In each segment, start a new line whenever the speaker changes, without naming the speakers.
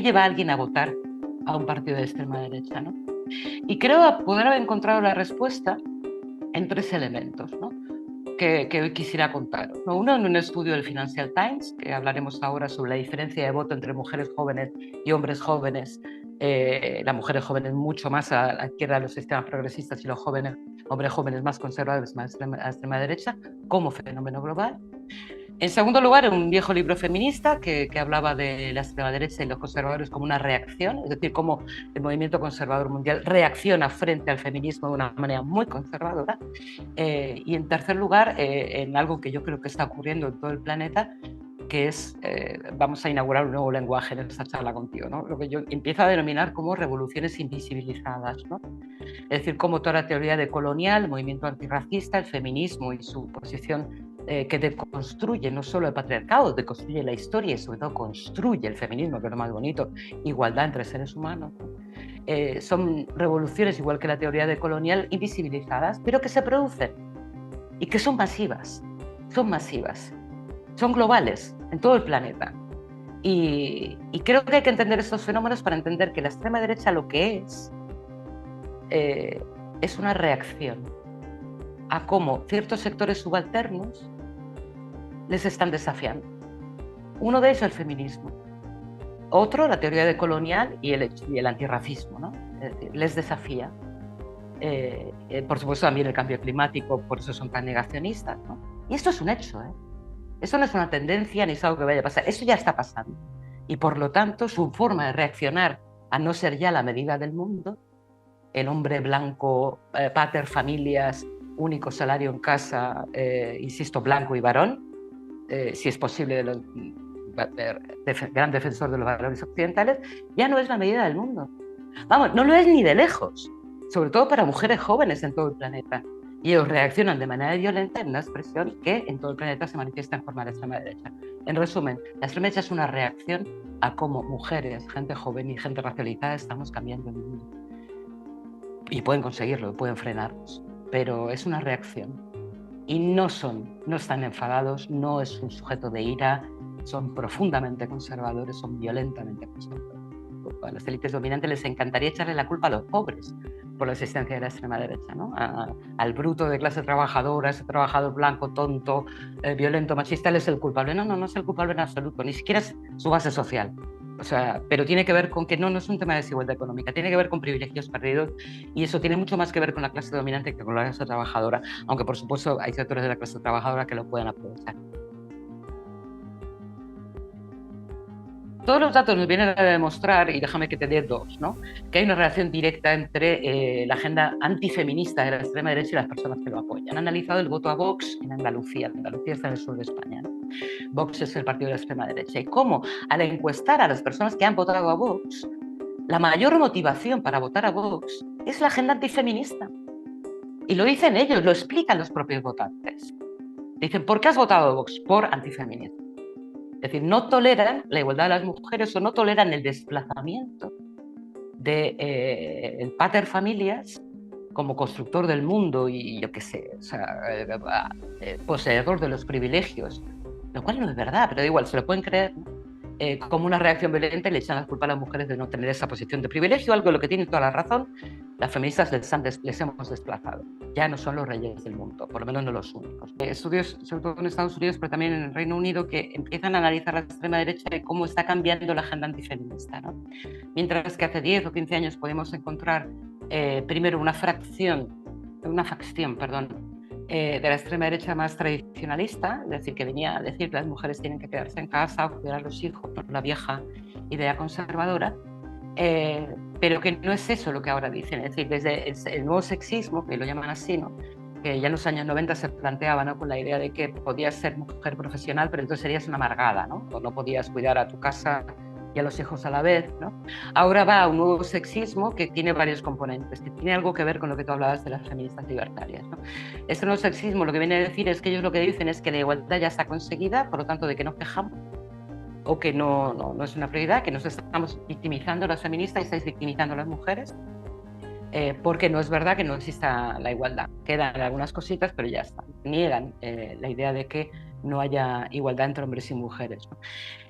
lleva a alguien a votar a un partido de extrema derecha, ¿no? Y creo poder haber encontrado la respuesta en tres elementos, ¿no? Que hoy quisiera contaros, ¿no? Uno, en un estudio del Financial Times, que hablaremos ahora sobre la diferencia de voto entre mujeres jóvenes y hombres jóvenes. Las mujeres jóvenes mucho más a la izquierda de los sistemas progresistas y los hombres jóvenes más conservadores, más a extrema derecha, como fenómeno global. En segundo lugar, un viejo libro feminista que hablaba de la extrema derecha y los conservadores como una reacción, es decir, cómo el movimiento conservador mundial reacciona frente al feminismo de una manera muy conservadora. Y en tercer lugar, en algo que yo creo que está ocurriendo en todo el planeta, que es, vamos a inaugurar un nuevo lenguaje en esta charla contigo, ¿no? Lo que yo empiezo a denominar como revoluciones invisibilizadas, ¿no? Es decir, como toda la teoría decolonial, el movimiento antirracista, el feminismo y su posición que deconstruye no solo el patriarcado, deconstruye la historia y sobre todo construye el feminismo, que es lo más bonito, igualdad entre seres humanos. Son revoluciones, igual que la teoría decolonial, invisibilizadas, pero que se producen y que son masivas, son globales en todo el planeta. Y creo que hay que entender estos fenómenos para entender que la extrema derecha lo que es una reacción a cómo ciertos sectores subalternos les están desafiando. Uno de ellos el feminismo, otro la teoría decolonial y el antirracismo, ¿no? Es decir, les desafía. Por supuesto también el cambio climático, por eso son tan negacionistas, ¿no? Y esto es un hecho, ¿eh? Eso no es una tendencia ni es algo que vaya a pasar, eso ya está pasando. Y por lo tanto su forma de reaccionar a no ser ya la medida del mundo, el hombre blanco, pater familias, único salario en casa, insisto, blanco y varón, si es posible, gran defensor de los valores occidentales, ya no es la medida del mundo. Vamos, no lo es ni de lejos, sobre todo para mujeres jóvenes en todo el planeta. Y ellos reaccionan de manera violenta en una expresión que en todo el planeta se manifiesta en forma de extrema derecha. En resumen, la extrema derecha es una reacción a cómo mujeres, gente joven y gente racializada estamos cambiando el mundo. Y pueden conseguirlo, pueden frenarnos, pero es una reacción. Y no están enfadados, no es un sujeto de ira, son profundamente conservadores, son violentamente conservadores. A las élites dominantes les encantaría echarle la culpa a los pobres por la existencia de la extrema derecha, ¿no? Al bruto de clase trabajadora, ese trabajador blanco, tonto, violento, machista, él es el culpable. No es el culpable en absoluto, ni siquiera es su base social. O sea, pero tiene que ver con que no es un tema de desigualdad económica, tiene que ver con privilegios perdidos y eso tiene mucho más que ver con la clase dominante que con la clase trabajadora, aunque por supuesto hay sectores de la clase trabajadora que lo pueden aprovechar. Todos los datos nos vienen a demostrar, y déjame que te dé dos, ¿no? Que hay una relación directa entre la agenda antifeminista de la extrema derecha y las personas que lo apoyan. Han analizado el voto a Vox en Andalucía. Andalucía está en el sur de España, ¿no? Vox es el partido de la extrema derecha. Y cómo, al encuestar a las personas que han votado a Vox, la mayor motivación para votar a Vox es la agenda antifeminista. Y lo dicen ellos, lo explican los propios votantes. Dicen, ¿por qué has votado a Vox? Por antifeminismo. Es decir, no toleran la igualdad de las mujeres o no toleran el desplazamiento del pater familias como constructor del mundo y yo qué sé, o sea, poseedor de los privilegios, lo cual no es verdad, pero da igual, se lo pueden creer, ¿no? Como una reacción violenta y le echan la culpa a las mujeres de no tener esa posición de privilegio, algo en lo que tienen toda la razón. Las feministas les hemos desplazado. Ya no son los reyes del mundo, por lo menos no los únicos. Estudios, sobre todo en Estados Unidos, pero también en el Reino Unido, que empiezan a analizar la extrema derecha y cómo está cambiando la agenda antifeminista, ¿no? Mientras que hace 10 o 15 años podemos encontrar primero una facción, de la extrema derecha más tradicionalista, es decir, que venía a decir que las mujeres tienen que quedarse en casa, cuidar a los hijos, la vieja idea conservadora, pero que no es eso lo que ahora dicen. Es decir, desde el nuevo sexismo, que lo llaman así, ¿no? Que ya en los años 90 se planteaba, ¿no? Con la idea de que podías ser mujer profesional, pero entonces serías una amargada, ¿no? O no podías cuidar a tu casa y a los hijos a la vez, ¿no? Ahora va a un nuevo sexismo que tiene varios componentes, que tiene algo que ver con lo que tú hablabas de las feministas libertarias, ¿no? Este nuevo sexismo lo que viene a decir es que ellos lo que dicen es que la igualdad ya está conseguida, por lo tanto de que nos quejamos, o que no es una prioridad, que nos estamos victimizando las feministas y estáis victimizando a las mujeres. porque no es verdad que no exista la igualdad. Quedan algunas cositas, pero ya está. Niegan la idea de que no haya igualdad entre hombres y mujeres, ¿no?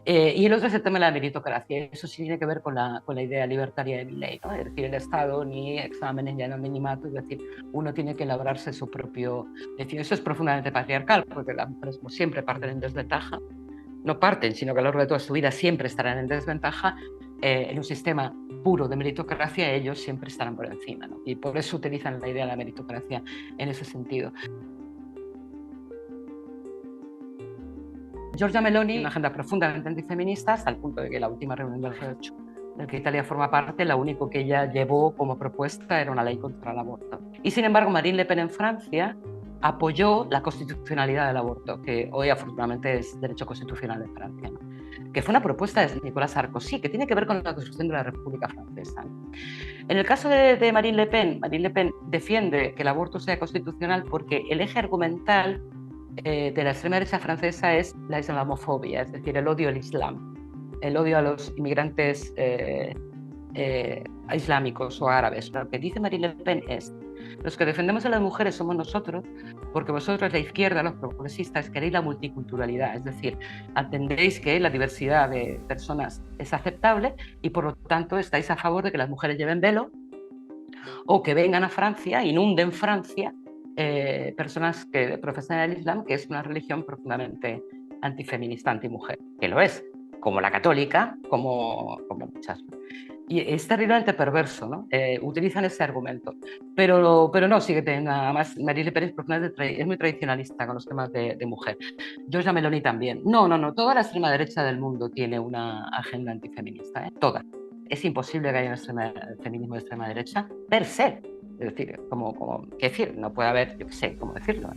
Y el otro es el tema de la meritocracia. Eso sí tiene que ver con la idea libertaria de Milley, ¿no? Es decir, el Estado ni exámenes, ya no minimato, es decir, uno tiene que elaborarse su propio destino. Eso es profundamente patriarcal, porque las mujeres, como siempre, parten en desventaja. No parten, sino que a lo largo de toda su vida siempre estarán en desventaja. En un sistema puro de meritocracia, ellos siempre estarán por encima, ¿no? Y por eso utilizan la idea de la meritocracia en ese sentido. Giorgia Meloni, una agenda profundamente antifeminista, hasta el punto de que la última reunión del G8, del que Italia forma parte, lo único que ella llevó como propuesta era una ley contra el aborto. Y sin embargo, Marine Le Pen en Francia apoyó la constitucionalidad del aborto, que hoy afortunadamente es derecho constitucional de Francia, ¿no? Que fue una propuesta de Nicolas Sarkozy, que tiene que ver con la construcción de la República Francesa. En el caso de Marine Le Pen defiende que el aborto sea constitucional porque el eje argumental de la extrema derecha francesa es la islamofobia, es decir, el odio al Islam, el odio a los inmigrantes islámicos o árabes. Lo que dice Marine Le Pen es: los que defendemos a las mujeres somos nosotros, porque vosotros, la izquierda, los progresistas, queréis la multiculturalidad, es decir, entendéis que la diversidad de personas es aceptable y por lo tanto estáis a favor de que las mujeres lleven velo o que vengan a Francia, inunden Francia personas que profesan el Islam, que es una religión profundamente antifeminista, antimujer, que lo es, como la católica, como muchas. Y es terriblemente perverso, ¿no? Utilizan ese argumento, pero no, sigue teniendo nada más. Marine Le Pen es muy tradicionalista con los temas de mujer. Giorgia Meloni también. No, toda la extrema derecha del mundo tiene una agenda antifeminista, toda. Es imposible que haya un feminismo de extrema derecha per se. Es decir, ¿qué decir? No puede haber, yo qué sé, ¿cómo decirlo?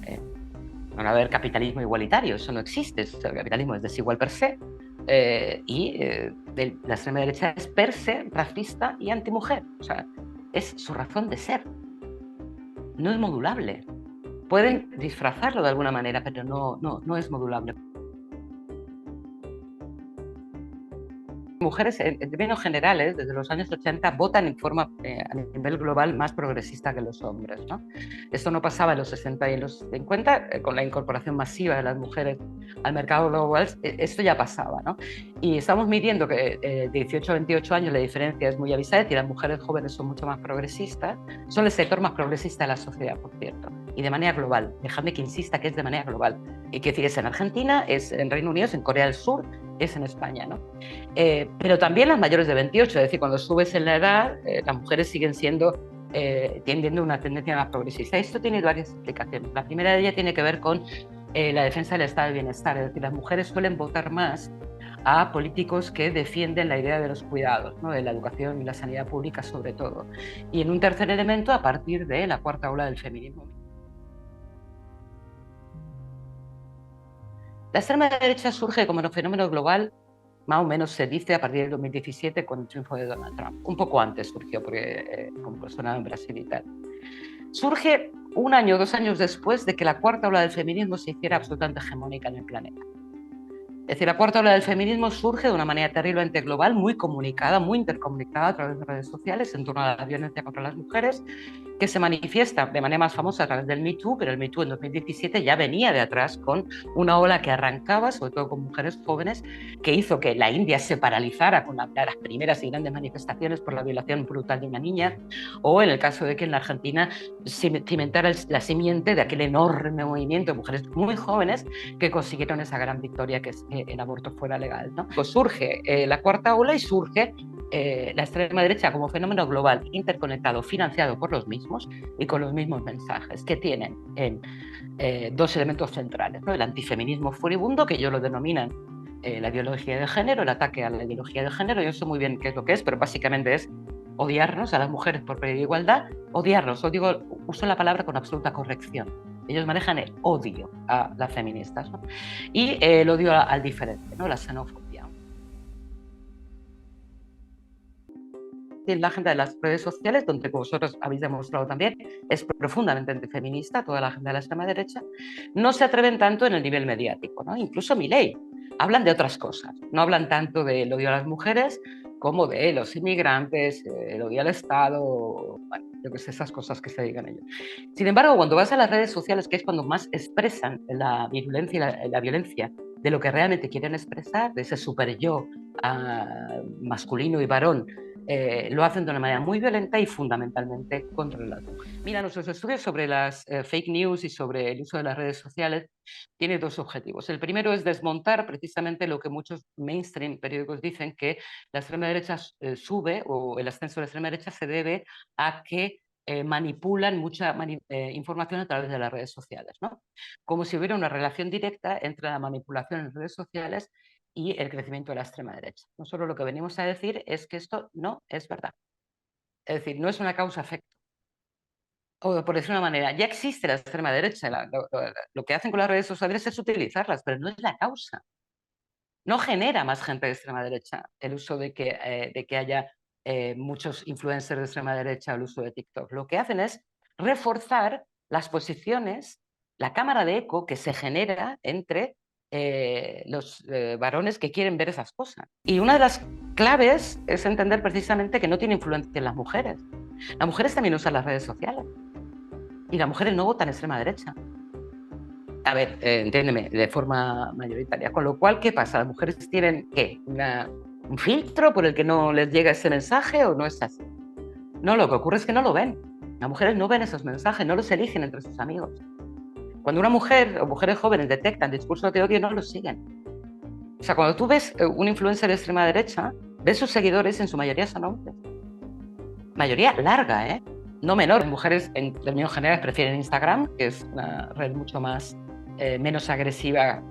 No va a haber capitalismo igualitario, eso no existe. El capitalismo es desigual per se. La extrema derecha es per se racista y antimujer. O sea, es su razón de ser. No es modulable. Pueden disfrazarlo de alguna manera, pero no es modulable. Mujeres, en términos generales, desde los años 80, votan en forma, a nivel global, más progresista que los hombres, ¿no? Esto no pasaba en los 60 y en los 50, con la incorporación masiva de las mujeres al mercado global, esto ya pasaba, ¿no? Y estamos midiendo que de 18 a 28 años la diferencia es muy avisada, y las mujeres jóvenes son mucho más progresistas, son el sector más progresista de la sociedad, por cierto, y de manera global. Dejadme que insista que es de manera global. Y que decir, es en Argentina, es en Reino Unido, es en Corea del Sur, es en España, ¿no? Pero también las mayores de 28, es decir, cuando subes en la edad, las mujeres siguen teniendo una tendencia más progresista. Esto tiene varias explicaciones. La primera de ellas tiene que ver con la defensa del estado de bienestar, es decir, las mujeres suelen votar más a políticos que defienden la idea de los cuidados, ¿no? De la educación y la sanidad pública sobre todo. Y en un tercer elemento, a partir de la cuarta ola del feminismo. La extrema derecha surge como un fenómeno global, más o menos se dice, a partir del 2017 con el triunfo de Donald Trump. Un poco antes surgió, porque como sonaba en Brasil y tal. Surge 1 año o 2 años después de que la cuarta ola del feminismo se hiciera absolutamente hegemónica en el planeta. Es decir, la cuarta ola del feminismo surge de una manera terriblemente global, muy comunicada, muy intercomunicada a través de redes sociales en torno a la violencia contra las mujeres, que se manifiesta de manera más famosa a través del Me Too, pero el Me Too en 2017 ya venía de atrás con una ola que arrancaba, sobre todo con mujeres jóvenes, que hizo que la India se paralizara con las primeras y grandes manifestaciones por la violación brutal de una niña, o en el caso de que en la Argentina cimentara la simiente de aquel enorme movimiento de mujeres muy jóvenes que consiguieron esa gran victoria, que es que el aborto fuera legal, ¿no? Pues surge la cuarta ola y surge la extrema derecha como fenómeno global, interconectado, financiado por los mismos y con los mismos mensajes, que tienen dos elementos centrales, ¿no? El antifeminismo furibundo, que ellos lo denominan la ideología de género, el ataque a la ideología de género. Yo sé muy bien qué es lo que es, pero básicamente es odiarnos a las mujeres por pedir igualdad, odiarnos, uso la palabra con absoluta corrección. Ellos manejan el odio a las feministas, ¿no? Y el odio al diferente, ¿no? La xenofobia. La agenda de las redes sociales, donde vosotros habéis demostrado también, es profundamente antifeminista, toda la agenda de la extrema derecha, no se atreven tanto en el nivel mediático, ¿no? Incluso Milei, hablan de otras cosas, no hablan tanto del odio a las mujeres como de los inmigrantes, el odio al Estado, bueno, yo que sé, esas cosas que se dedican ellos. Sin embargo, cuando vas a las redes sociales, que es cuando más expresan la virulencia y la violencia de lo que realmente quieren expresar, de ese super yo masculino y varón, lo hacen de una manera muy violenta y fundamentalmente contra las mujeres. Mira, nuestros estudios sobre las fake news y sobre el uso de las redes sociales tienen dos objetivos. El primero es desmontar precisamente lo que muchos mainstream periódicos dicen, que la extrema derecha sube, o el ascenso de la extrema derecha se debe a que manipulan mucha información a través de las redes sociales, ¿no? Como si hubiera una relación directa entre la manipulación en redes sociales y el crecimiento de la extrema derecha. Nosotros lo que venimos a decir es que esto no es verdad. Es decir, no es una causa-efecto. O por decir una manera, ya existe la extrema derecha. Lo que hacen con las redes sociales es utilizarlas, pero no es la causa. No genera más gente de extrema derecha el uso de que haya muchos influencers de extrema derecha, el uso de TikTok. Lo que hacen es reforzar las posiciones, la cámara de eco que se genera entre los varones que quieren ver esas cosas. Y una de las claves es entender precisamente que no tiene influencia en las mujeres. Las mujeres también usan las redes sociales y las mujeres no votan extrema derecha. A ver, entiéndeme, de forma mayoritaria. Con lo cual, ¿qué pasa? ¿Las mujeres tienen qué? ¿Un filtro por el que no les llega ese mensaje o no es así? No, lo que ocurre es que no lo ven. Las mujeres no ven esos mensajes, no los eligen entre sus amigos. Cuando una mujer o mujeres jóvenes detectan discursos de odio, no los siguen. O sea, cuando tú ves un influencer de extrema derecha, ves sus seguidores, en su mayoría son hombres. Mayoría larga, ¿eh? No menor. Mujeres, en términos generales, prefieren Instagram, que es una red mucho más menos agresiva.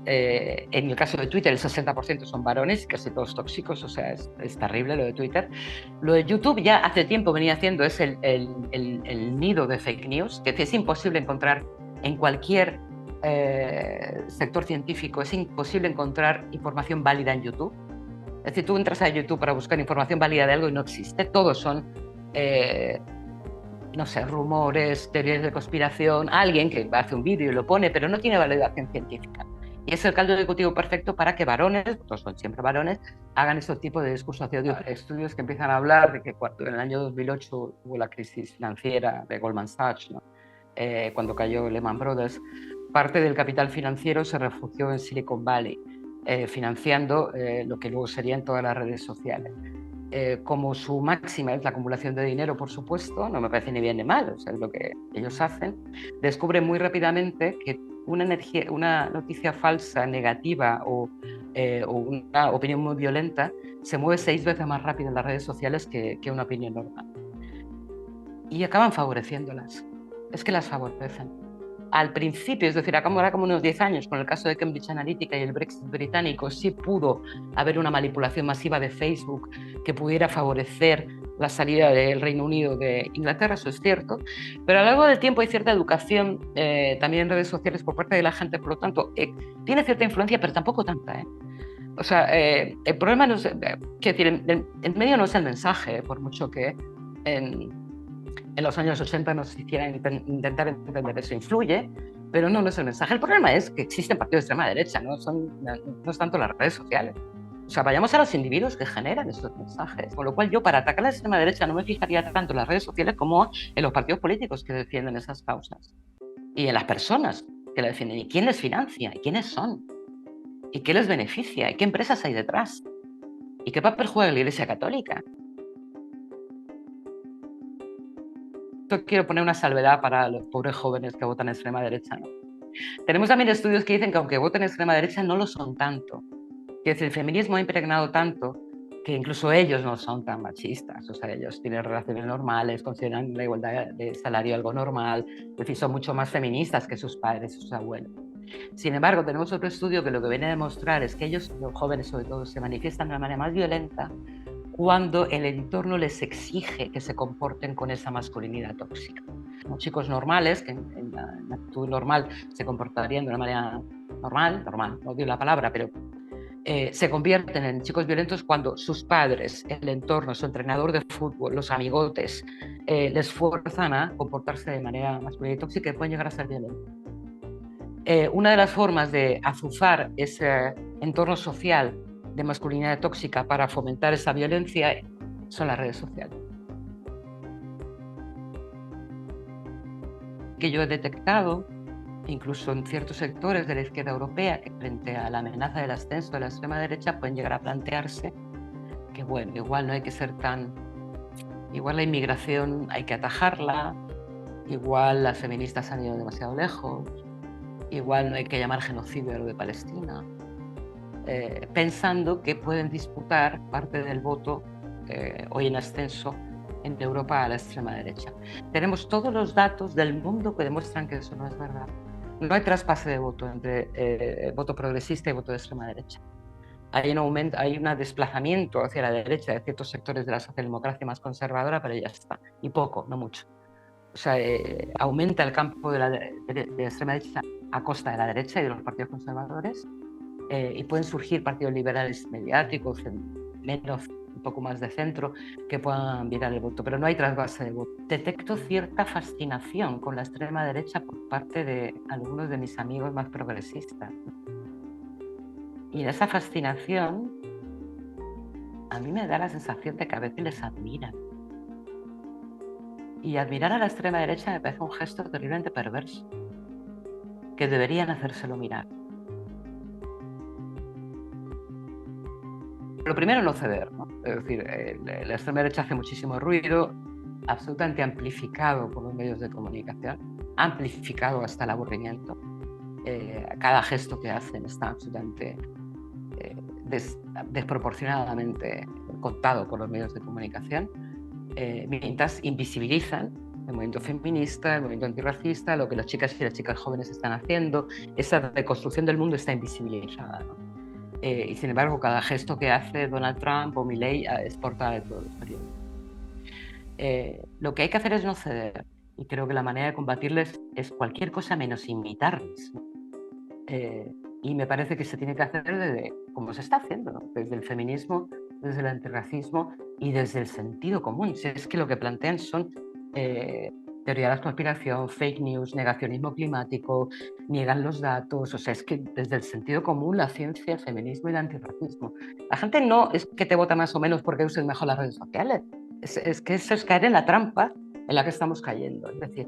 En el caso de Twitter, el 60% son varones, casi todos tóxicos, o sea, es terrible lo de Twitter. Lo de YouTube ya hace tiempo venía haciendo, es el nido de fake news, que es imposible encontrar en cualquier sector científico, es imposible encontrar información válida en YouTube. Es decir, tú entras a YouTube para buscar información válida de algo y no existe, todos son no sé, rumores, teorías de conspiración, alguien que hace un vídeo y lo pone, pero no tiene validación científica. Y es el caldo de cultivo perfecto para que varones, todos son siempre varones, hagan esos tipos de discursos de odio. Estudios que empiezan a hablar de que cuando en el año 2008 hubo la crisis financiera de Goldman Sachs, ¿no? Cuando cayó Lehman Brothers, parte del capital financiero se refugió en Silicon Valley, financiando lo que luego serían todas las redes sociales. Como su máxima es la acumulación de dinero, por supuesto, no me parece ni bien ni mal, o sea, es lo que ellos hacen, descubren muy rápidamente que una noticia falsa, negativa o una opinión muy violenta se mueve 6 veces más rápido en las redes sociales que una opinión normal. Y acaban favoreciéndolas. Es que las favorecen. Al principio, es decir, ahora como unos 10 años, con el caso de Cambridge Analytica y el Brexit británico, sí pudo haber una manipulación masiva de Facebook que pudiera favorecer la salida del Reino Unido de Inglaterra, eso es cierto, pero a lo largo del tiempo hay cierta educación también en redes sociales por parte de la gente, por lo tanto, tiene cierta influencia, pero tampoco tanta, ¿eh? O sea, el problema no es, quiero decir, en medio no es el mensaje, por mucho que en los años 80 nos hicieran intentar entender eso. Influye, pero no es el mensaje. El problema es que existen partidos de extrema derecha, no es tanto las redes sociales. O sea, vayamos a los individuos que generan esos mensajes. Con lo cual yo, para atacar a la extrema derecha, no me fijaría tanto en las redes sociales como en los partidos políticos que defienden esas causas. Y en las personas que la defienden. ¿Y quién les financia? ¿Y quiénes son? ¿Y qué les beneficia? ¿Y qué empresas hay detrás? ¿Y qué papel juega la Iglesia Católica? Yo quiero poner una salvedad para los pobres jóvenes que votan a extrema derecha, ¿no? Tenemos también estudios que dicen que aunque voten a extrema derecha no lo son tanto. Es decir, el feminismo ha impregnado tanto que incluso ellos no son tan machistas. O sea, ellos tienen relaciones normales, consideran la igualdad de salario algo normal, es decir, son mucho más feministas que sus padres, sus abuelos. Sin embargo, tenemos otro estudio que lo que viene a demostrar es que ellos, los jóvenes sobre todo, se manifiestan de una manera más violenta cuando el entorno les exige que se comporten con esa masculinidad tóxica. Como chicos normales, que en la actitud normal se comportarían de una manera normal, no digo la palabra, pero se convierten en chicos violentos cuando sus padres, el entorno, su entrenador de fútbol, los amigotes, les fuerzan a comportarse de manera masculina y tóxica y pueden llegar a ser violentos. Una de las formas de azuzar ese entorno social de masculinidad tóxica para fomentar esa violencia son las redes sociales. que yo he detectado, incluso en ciertos sectores de la izquierda europea, que frente a la amenaza del ascenso de la extrema derecha pueden llegar a plantearse que, bueno, igual no hay que ser tan... Igual la inmigración hay que atajarla, igual las feministas han ido demasiado lejos, igual no hay que llamar genocidio a lo de Palestina, pensando que pueden disputar parte del voto hoy en ascenso en Europa a la extrema derecha. Tenemos todos los datos del mundo que demuestran que eso no es verdad. No hay traspase de voto entre voto progresista y voto de extrema derecha. Hay un aumento, hay un desplazamiento hacia la derecha de ciertos sectores de la socialdemocracia más conservadora, pero ya está. Y poco, no mucho. O sea, aumenta el campo de la extrema derecha a costa de la derecha y de los partidos conservadores, y pueden surgir partidos liberales mediáticos, menos, un poco más de centro, que puedan virar el voto, pero no hay trasvase de voto. Detecto cierta fascinación con la extrema derecha por parte de algunos de mis amigos más progresistas. Y esa fascinación a mí me da la sensación de que a veces les admiran. Y admirar a la extrema derecha me parece un gesto terriblemente perverso, que deberían hacérselo mirar. Lo primero, no ceder, ¿no? Es decir, la extrema derecha hace muchísimo ruido, absolutamente amplificado por los medios de comunicación, amplificado hasta el aburrimiento. Cada gesto que hacen está absolutamente desproporcionadamente contado por los medios de comunicación, mientras invisibilizan el movimiento feminista, el movimiento antirracista, lo que las chicas y las chicas jóvenes están haciendo. Esa reconstrucción del mundo está invisibilizada, ¿no? Y sin embargo, cada gesto que hace Donald Trump o Milei es portada de todos los periódicos. Lo que hay que hacer es no ceder, y creo que la manera de combatirles es cualquier cosa menos imitarles, ¿no? Y me parece que se tiene que hacer desde, como se está haciendo, ¿no? Desde el feminismo, desde el antirracismo y desde el sentido común. Si es que lo que plantean son teoría de la conspiración, fake news, negacionismo climático, niegan los datos. O sea, es que desde el sentido común, la ciencia, el feminismo y el antirracismo. La gente no es que te vota más o menos porque uses mejor las redes sociales. Es que eso es caer en la trampa en la que estamos cayendo. Es decir,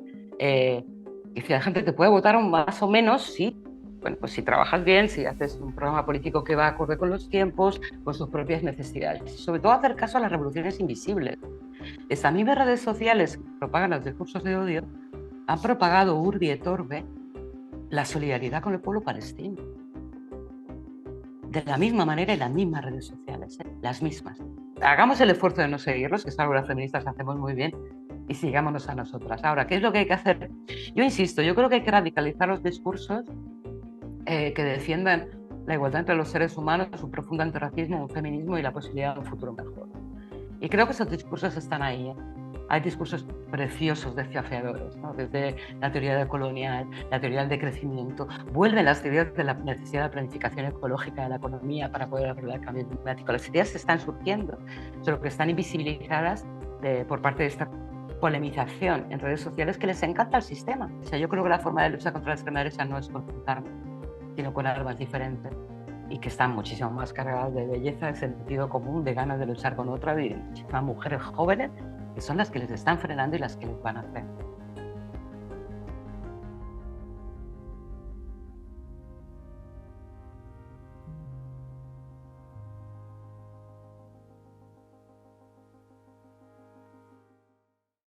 y si la gente te puede votar más o menos, sí. Bueno, pues si trabajas bien, si haces un programa político que va acorde con los tiempos, con sus propias necesidades. Sobre todo hacer caso a las revoluciones invisibles. Esas mismas redes sociales que propagan los discursos de odio han propagado urbi et orbe la solidaridad con el pueblo palestino. De la misma manera en las mismas redes sociales, las mismas. Hagamos el esfuerzo de no seguirlos, que es algo que las feministas hacemos muy bien, y sigámonos a nosotras. Ahora, ¿qué es lo que hay que hacer? Yo insisto, yo creo que hay que radicalizar los discursos que defiendan la igualdad entre los seres humanos, un profundo antirracismo, un feminismo y la posibilidad de un futuro mejor. Y creo que esos discursos están ahí, ¿eh? Hay discursos preciosos, desafiadores, ¿no? Desde la teoría del colonial, la teoría del decrecimiento, vuelven las teorías de la necesidad de planificación ecológica de la economía para poder abordar el cambio climático. Las ideas están surgiendo, solo que están invisibilizadas por parte de esta polemización en redes sociales que les encanta el sistema. O sea, yo creo que la forma de luchar contra la extrema derecha no es confrontarnos, sino con armas diferentes y que están muchísimo más cargadas de belleza, de sentido común, de ganas de luchar con otra, de muchísimas mujeres jóvenes que son las que les están frenando y las que les van a hacer.